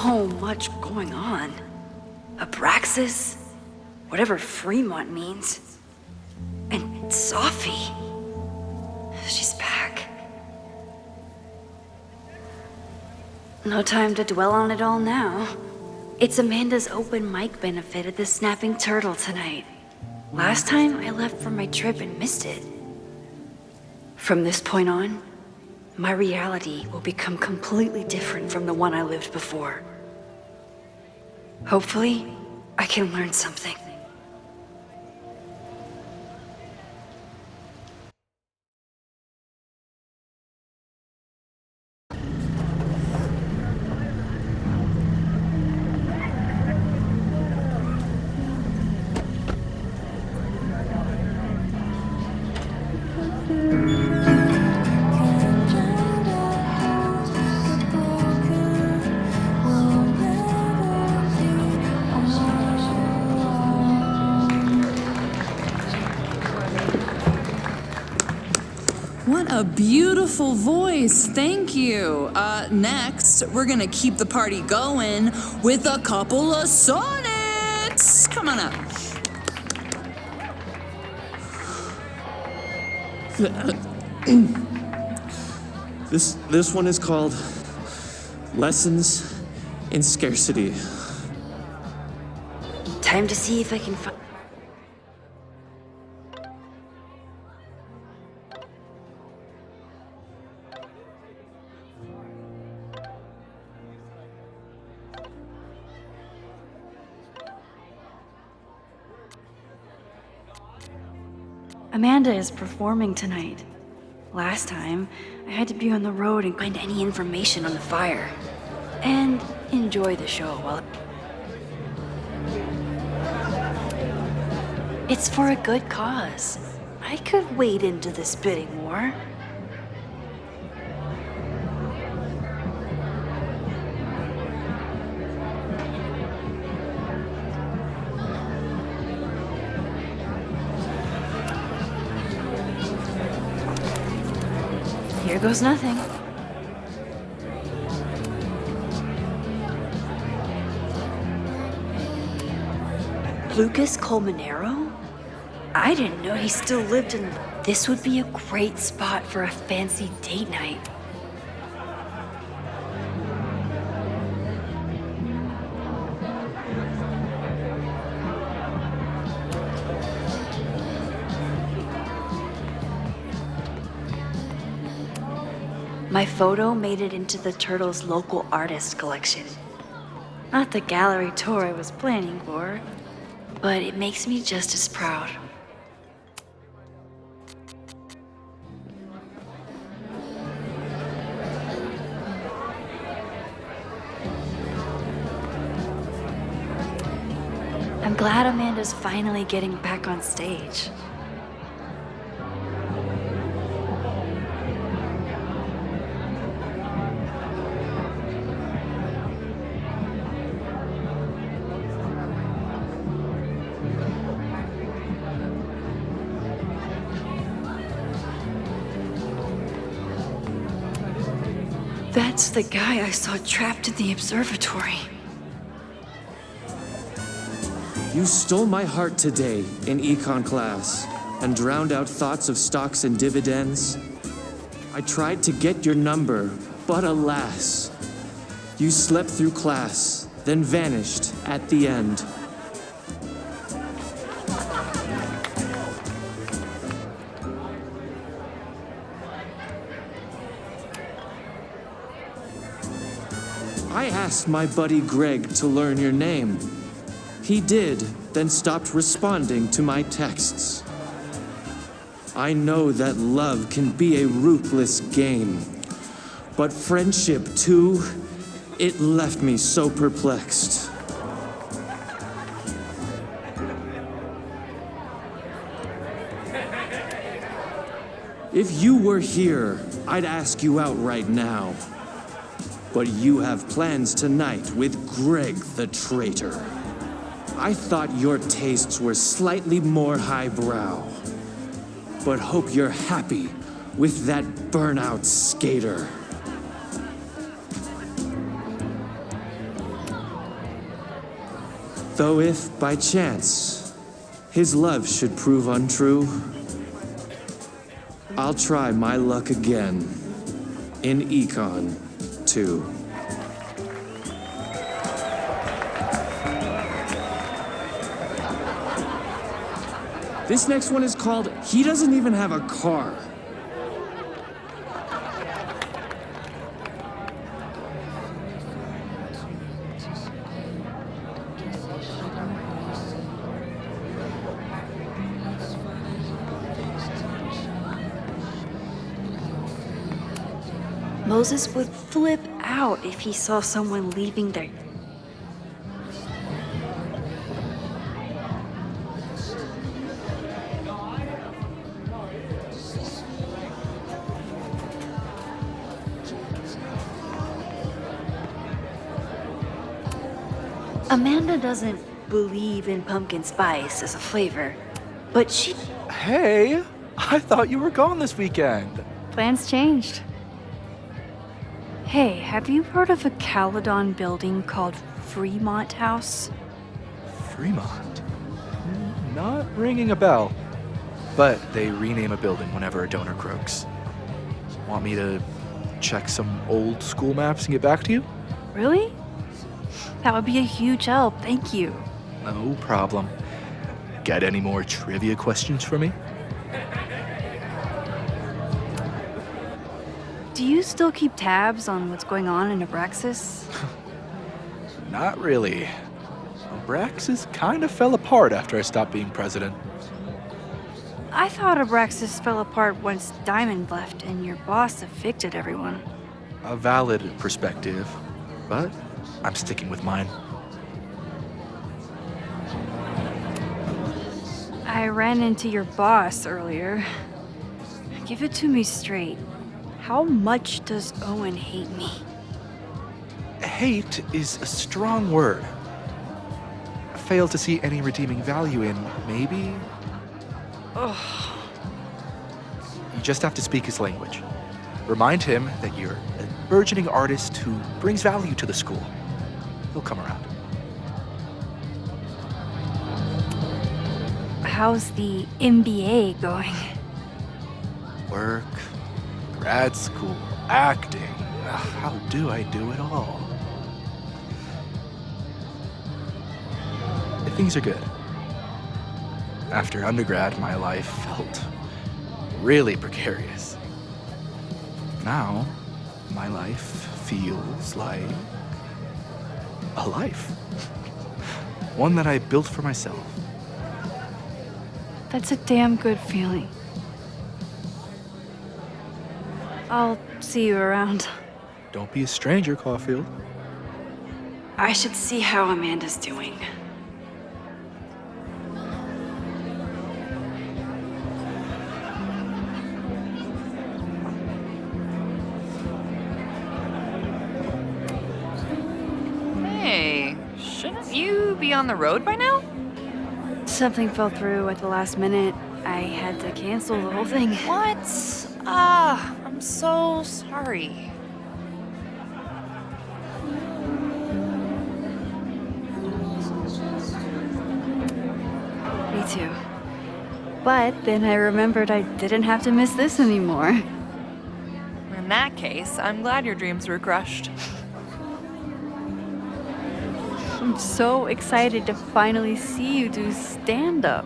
so much going on. Abraxas, whatever Fremont means. And Sophie. She's back. No time to dwell on it all now. It's Amanda's open mic benefit at the Snapping Turtle tonight. Last time I left for my trip and missed it. From this point on, my reality will become completely different from the one I lived before. Hopefully, I can learn something. What a beautiful voice, thank you. Next, we're gonna keep the party going with a couple of sonnets. Come on up. This one is called Lessons in Scarcity. Time to see if I can find... Amanda is performing tonight. Last time, I had to be on the road and find any information on the fire. And enjoy the show while... It's for a good cause. I could wade into this bidding war. Here goes nothing. Lucas Colmenero? I didn't know he still lived in... This would be a great spot for a fancy date night. My photo made it into the Turtle's local artist collection. Not the gallery tour I was planning for, but it makes me just as proud. I'm glad Amanda's finally getting back on stage. That's the guy I saw trapped in the observatory. You stole my heart today in econ class and drowned out thoughts of stocks and dividends. I tried to get your number, but alas, you slept through class, then vanished at the end. I asked my buddy Greg to learn your name. He did, then stopped responding to my texts. I know that love can be a ruthless game, but friendship too, it left me so perplexed. If you were here, I'd ask you out right now. But you have plans tonight with Greg the traitor. I thought your tastes were slightly more highbrow, but hope you're happy with that burnout skater. Though if, by chance, his love should prove untrue, I'll try my luck again in Econ 2. This next one is called He Doesn't Even Have a Car. Moses would flip out if he saw someone leaving their... Amanda doesn't believe in pumpkin spice as a flavor, but she... Hey, I thought you were gone this weekend. Plans changed. Hey, have you heard of a Caledon building called Fremont House? Fremont? Not ringing a bell. But they rename a building whenever a donor croaks. Want me to check some old school maps and get back to you? Really? That would be a huge help, thank you. No problem. Got any more trivia questions for me? Do you still keep tabs on what's going on in Abraxas? Not really. Abraxas kind of fell apart after I stopped being president. I thought Abraxas fell apart once Diamond left and your boss evicted everyone. A valid perspective, but I'm sticking with mine. I ran into your boss earlier. Give it to me straight. How much does Owen hate me? Hate is a strong word. Fail to see any redeeming value in, maybe? Ugh. You just have to speak his language. Remind him that you're a burgeoning artist who brings value to the school. He'll come around. How's the MBA going? Work, grad school, acting. Ugh, how do I do it all? Things are good. After undergrad, my life felt really precarious. Now, my life feels like a life. One that I built for myself. That's a damn good feeling. I'll see you around. Don't be a stranger, Caulfield. I should see how Amanda's doing. Hey, shouldn't you be on the road by now? Something fell through at the last minute. I had to cancel the whole thing. What? Ah, I'm so sorry. Me too. But then I remembered I didn't have to miss this anymore. In that case, I'm glad your dreams were crushed. I'm so excited to finally see you do stand-up.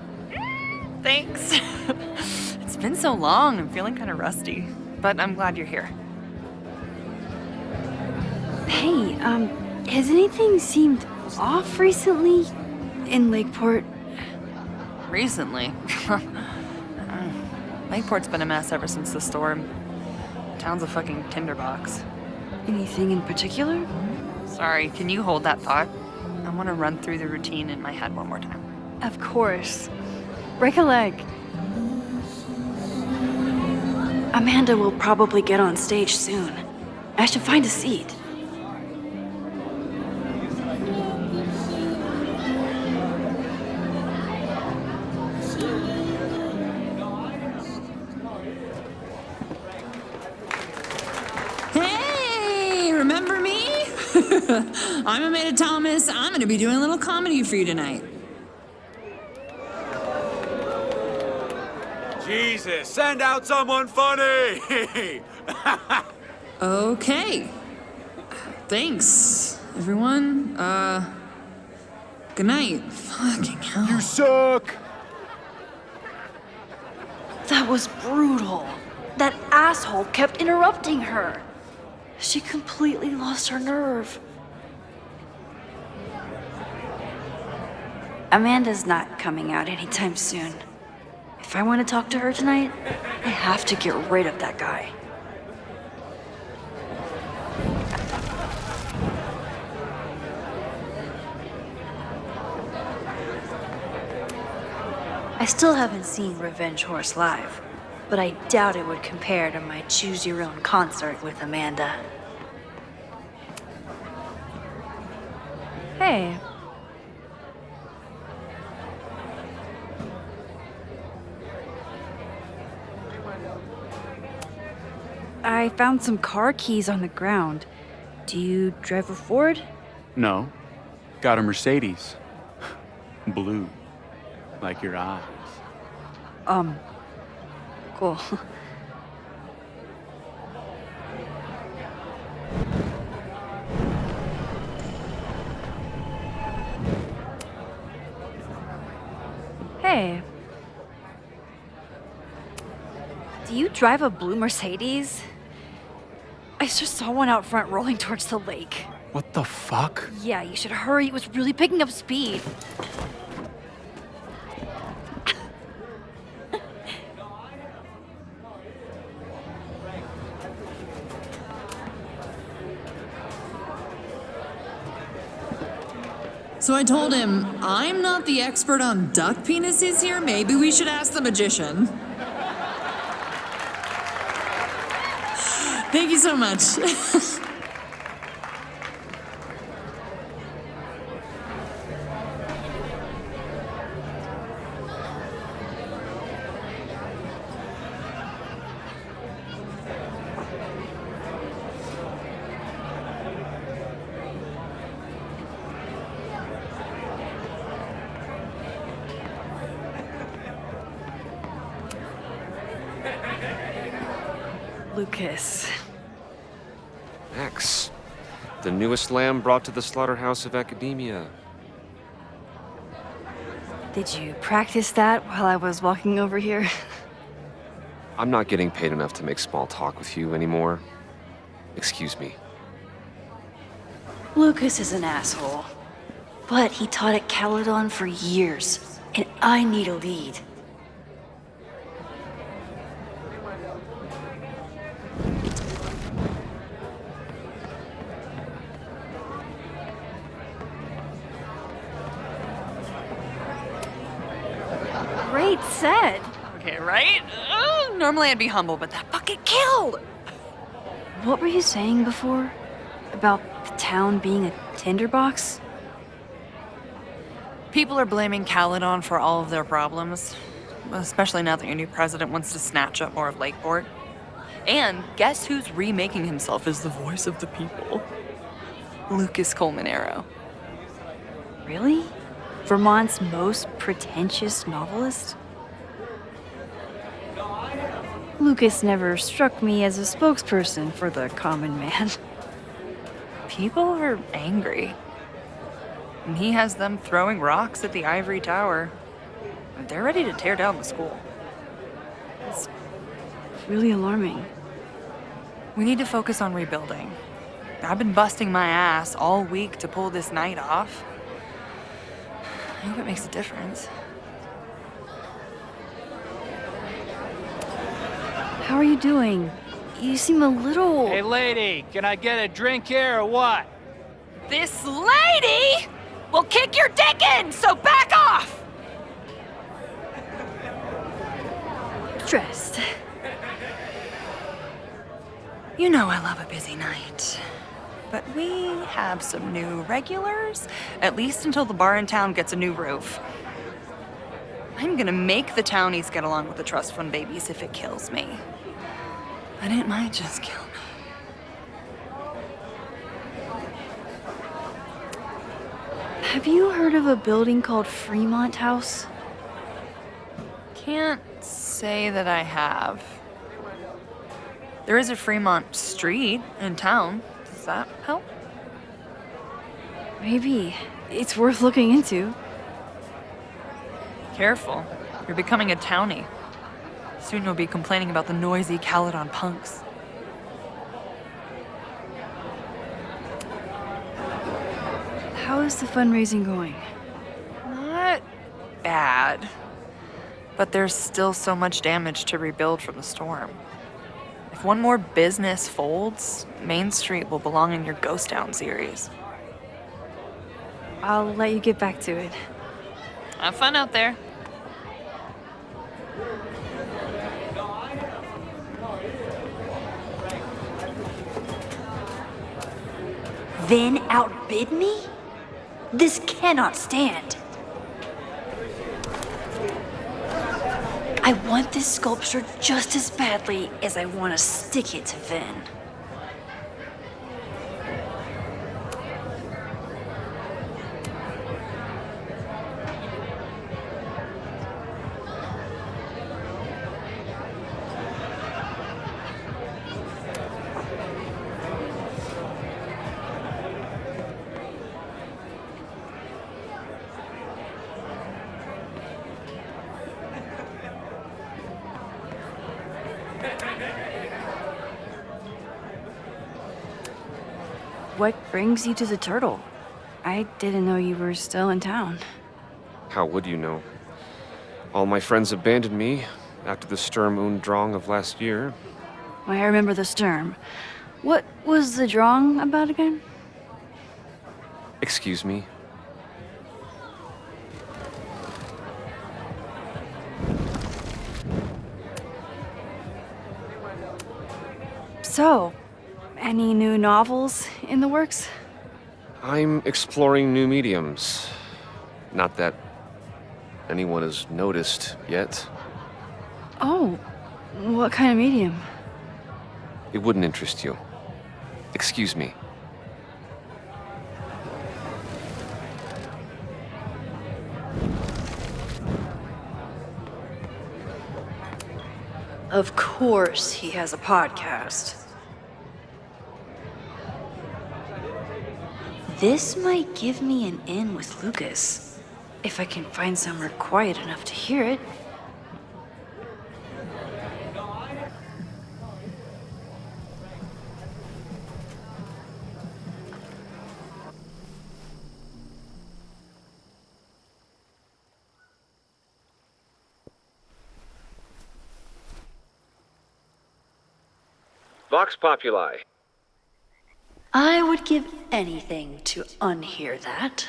Thanks. It's been so long, I'm feeling kind of rusty. But I'm glad you're here. Hey, has anything seemed off recently in Lakeport? Recently. Lakeport's been a mess ever since the storm. Town's a fucking tinderbox. Anything in particular? Sorry, can you hold that thought? I want to run through the routine in my head one more time. Of course. Break a leg. Amanda will probably get on stage soon. I should find a seat. Hey, remember me? I'm Amanda Thomas. I'm gonna be doing a little comedy for you tonight. Jesus, send out someone funny! Okay. Thanks, everyone. Good night. Fucking hell. You suck! That was brutal. That asshole kept interrupting her. She completely lost her nerve. Amanda's not coming out anytime soon. If I want to talk to her tonight, I have to get rid of that guy. I still haven't seen Revenge Horse live, but I doubt it would compare to my Choose Your Own concert with Amanda. Hey. I found some car keys on the ground. Do you drive a Ford? No. Got a Mercedes. Blue. Like your eyes. Cool. Hey. Do you drive a blue Mercedes? I just saw one out front rolling towards the lake. What the fuck? Yeah, you should hurry. It was really picking up speed. So I told him, I'm not the expert on duck penises here. Maybe we should ask the magician. Thank you so much. Lucas. Max, the newest lamb brought to the slaughterhouse of academia. Did you practice that while I was walking over here? I'm not getting paid enough to make small talk with you anymore. Excuse me. Lucas is an asshole. But he taught at Caledon for years, and I need a lead. Great set. Okay, right? Normally I'd be humble, but that fucking killed! What were you saying before? About the town being a tinderbox? People are blaming Caledon for all of their problems, especially now that your new president wants to snatch up more of Lakeport. And guess who's remaking himself as the voice of the people? Lucas Colmenero. Really? Vermont's most pretentious novelist? Lucas never struck me as a spokesperson for the common man. People are angry. And he has them throwing rocks at the Ivory Tower. They're ready to tear down the school. It's really alarming. We need to focus on rebuilding. I've been busting my ass all week to pull this night off. I hope it makes a difference. How are you doing? You seem a little... Hey, lady, can I get a drink here or what? This lady will kick your dick in, so back off! stressed. You know I love a busy night. But we have some new regulars, at least until the bar in town gets a new roof. I'm gonna make the townies get along with the trust fund babies if it kills me. But it might just kill me. Have you heard of a building called Fremont House? Can't say that I have. There is a Fremont Street in town. Does that help? Maybe. It's worth looking into. Careful. You're becoming a townie. Soon you'll be complaining about the noisy Caledon punks. How is the fundraising going? Not bad. But there's still so much damage to rebuild from the storm. If one more business folds, Main Street will belong in your Ghost Town series. I'll let you get back to it. Have fun out there. Then outbid me? This cannot stand. I want this sculpture just as badly as I want to stick it to Vin. What brings you to the Turtle? I didn't know you were still in town. How would you know? All my friends abandoned me after the Sturm und Drang of last year. I remember the Sturm. What was the Drang about again? Excuse me? So, any new novels in the works? I'm exploring new mediums. Not that anyone has noticed yet. Oh, what kind of medium? It wouldn't interest you. Excuse me. Of course he has a podcast. This might give me an in with Lucas, if I can find somewhere quiet enough to hear it. Vox Populi. I would give anything to unhear that.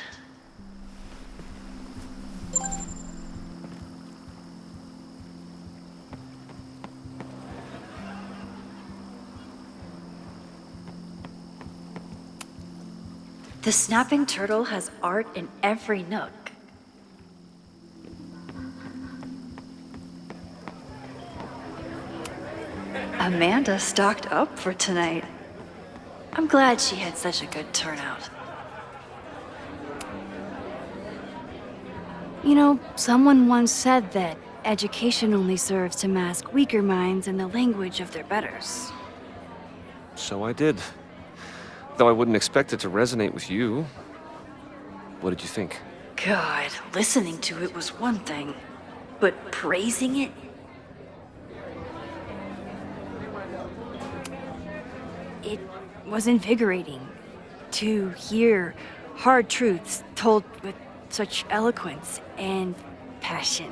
The Snapping Turtle has art in every nook. Amanda stocked up for tonight. I'm glad she had such a good turnout. You know, someone once said that education only serves to mask weaker minds in the language of their betters. So I did. Though I wouldn't expect it to resonate with you. What did you think? God, listening to it was one thing, but praising it? It was invigorating to hear hard truths told with such eloquence and passion.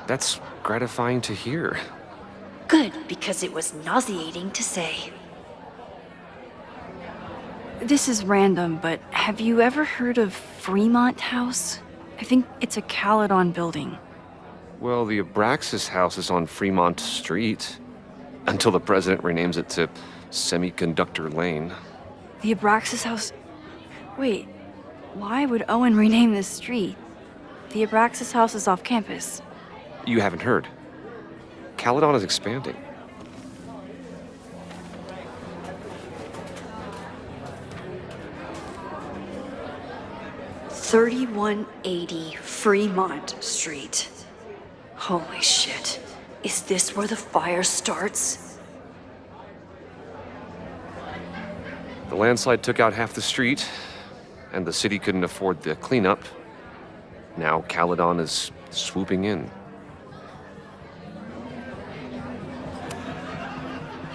That's gratifying to hear. Good, because it was nauseating to say. This is random, but have you ever heard of Fremont House? I think it's a Caledon building. Well, the Abraxas house is on Fremont Street. Until the president renames it to Semiconductor Lane. The Abraxas House? Wait, why would Owen rename this street? The Abraxas House is off campus. You haven't heard. Caledon is expanding. 3180 Fremont Street. Holy shit. Is this where the fire starts? The landslide took out half the street, and the city couldn't afford the cleanup. Now Caledon is swooping in.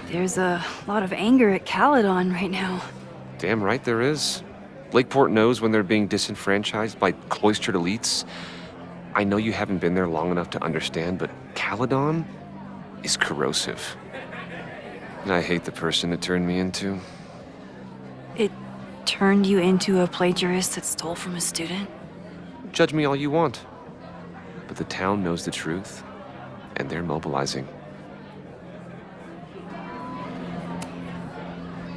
There's a lot of anger at Caledon right now. Damn right there is. Lakeport knows when they're being disenfranchised by cloistered elites. I know you haven't been there long enough to understand, but Caledon is corrosive. And I hate the person it turned me into. It turned you into a plagiarist that stole from a student? Judge me all you want. But the town knows the truth, and they're mobilizing.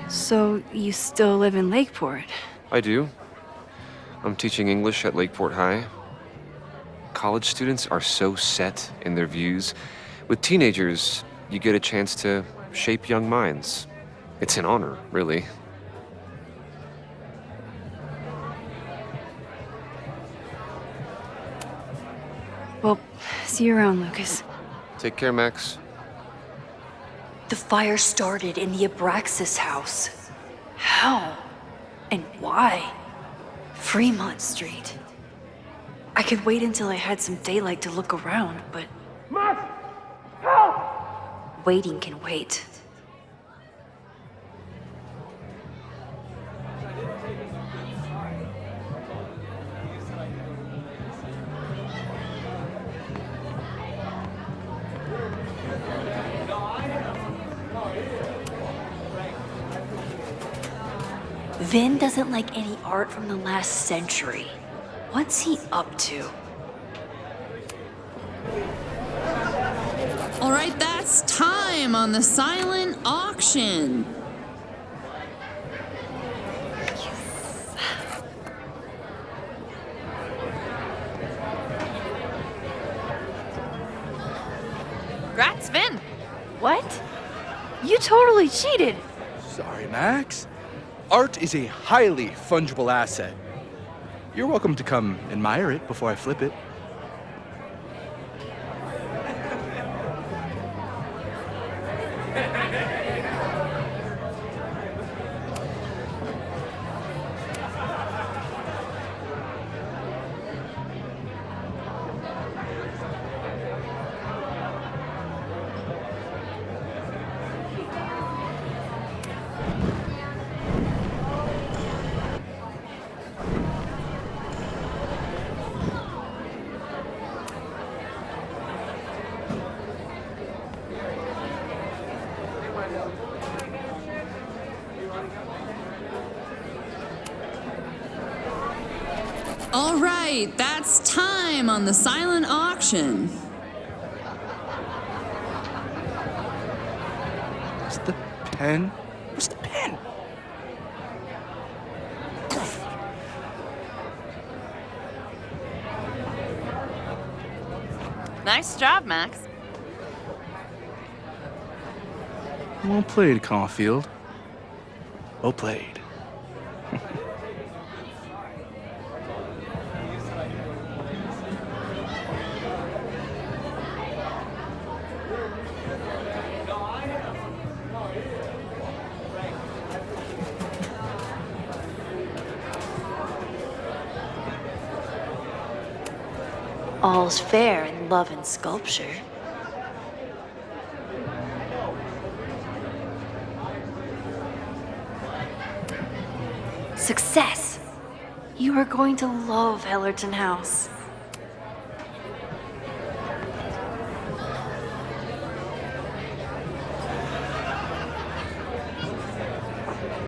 So you still live in Lakeport? I do. I'm teaching English at Lakeport High. College students are so set in their views. With teenagers, you get a chance to shape young minds. It's an honor, really. Well, see you around, Lucas. Take care, Max. The fire started in the Abraxas house. How? And why? Fremont Street. I could wait until I had some daylight to look around, but... Max! Help! Waiting can wait. Vin doesn't like any art from the last century. What's he up to? All right, that's time on the silent auction. Congrats, Vin. What? You totally cheated. Sorry, Max. Art is a highly fungible asset. You're welcome to come admire it before I flip it. All right, that's time on the silent auction. Where's the pen? Where's the pen? Nice job, Max. Well played, Caulfield. Well played. All's fair in love and sculpture. Success! You are going to love Hellerton House.